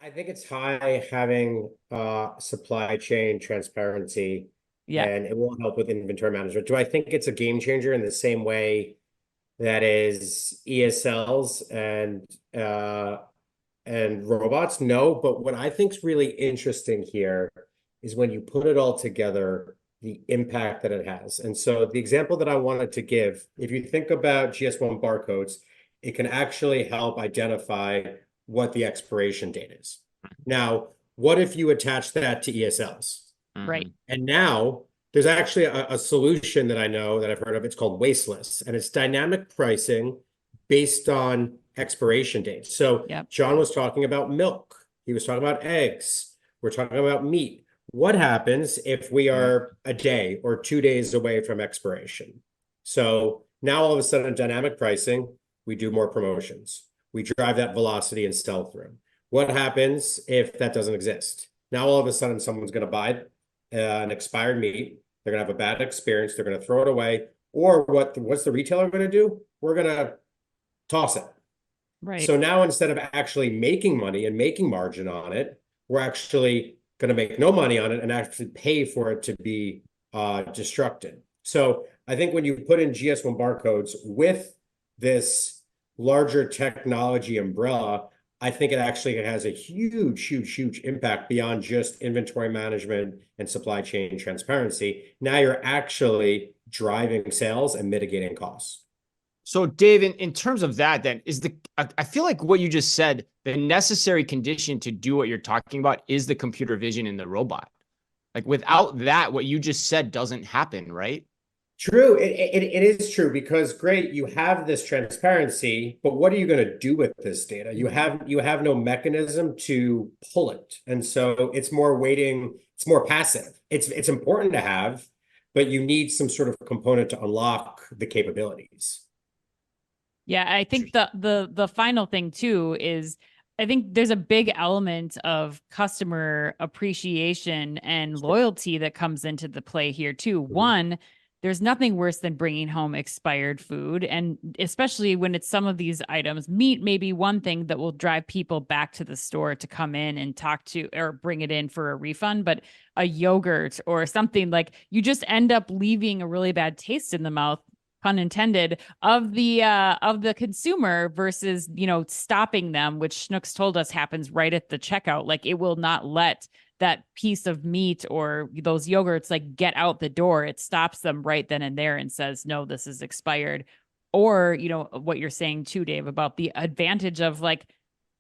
I think it's high having supply chain transparency, Yeah. and it will help with inventory management. Do I think it's a game changer in the same way that is ESLs and robots? No, but what I think is really interesting here is when you put it all together, the impact that it has. And so the example that I wanted to give, if you think about GS1 barcodes, it can actually help identify what the expiration date is. Now, what if you attach that to ESLs? Right. Hmm. And now there's actually a solution that I know that I've heard of. It's called Wasteless, and it's dynamic pricing based on expiration dates. So Yep. John was talking about milk. He was talking about eggs. We're talking about meat. What happens if we are a day or 2 days away from expiration? So now all of a sudden, dynamic pricing, we do more promotions. We drive that velocity and sell through. What happens if that doesn't exist? Now all of a sudden, someone's going to buy an expired meat. They're going to have a bad experience. They're going to throw it away. Or what's the retailer going to do? We're going to toss it. Right. So now instead of actually making money and making margin on it, we're actually going to make no money on it and actually pay for it to be destructed. So I think when you put in GS1 barcodes with this larger technology umbrella, I think it actually has a huge, huge, huge impact beyond just inventory management and supply chain transparency. Now you're actually driving sales and mitigating costs. So, Dave, in terms of that, then I feel like what you just said, the necessary condition to do what you're talking about is the computer vision in the robot. Like without that, what you just said doesn't happen, right? True. It is true because great, you have this transparency, but what are you going to do with this data? You have no mechanism to pull it. And so it's more waiting, it's more passive. It's important to have, but you need some sort of component to unlock the capabilities. Yeah, I think the final thing too is I think there's a big element of customer appreciation and loyalty that comes into the play here too. Mhm. One, there's nothing worse than bringing home expired food, and especially when it's some of these items. Meat may be one thing that will drive people back to the store to come in and talk to or bring it in for a refund, but a yogurt or something like you just end up leaving a really bad taste in the mouth, pun intended, of the consumer versus stopping them, which Schnucks told us happens right at the checkout. Like it will not let that piece of meat or those yogurts like get out the door. It stops them right then and there and says, no, this is expired. Or what you're saying too, Dave, about the advantage of like,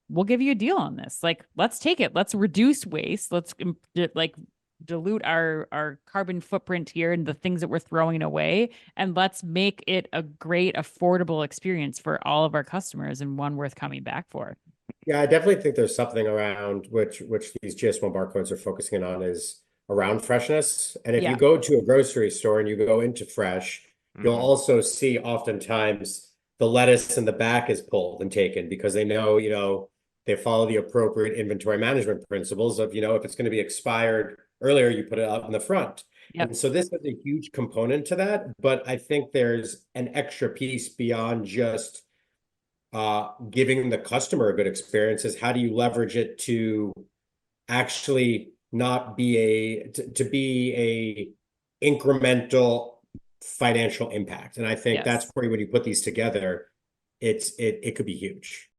we'll give you a deal on this, like let's take it, let's reduce waste, let's like dilute our carbon footprint here and the things that we're throwing away, and let's make it a great affordable experience for all of our customers and one worth coming back for. Yeah, I definitely think there's something around which these GS1 barcodes are focusing on is around freshness. And if you Yeah. go to a grocery store and you go into fresh, you'll Hmm. also see oftentimes the lettuce in the back is pulled and taken because they know, they follow the appropriate inventory management principles of, if it's going to be expired earlier, you put it up in the front. Yep. And so this is a huge component to that, but I think there's an extra piece beyond just giving the customer a good experience is how do you leverage it to actually not be to be a incremental financial impact. And I think Yes. that's where when you put these together, it could be huge.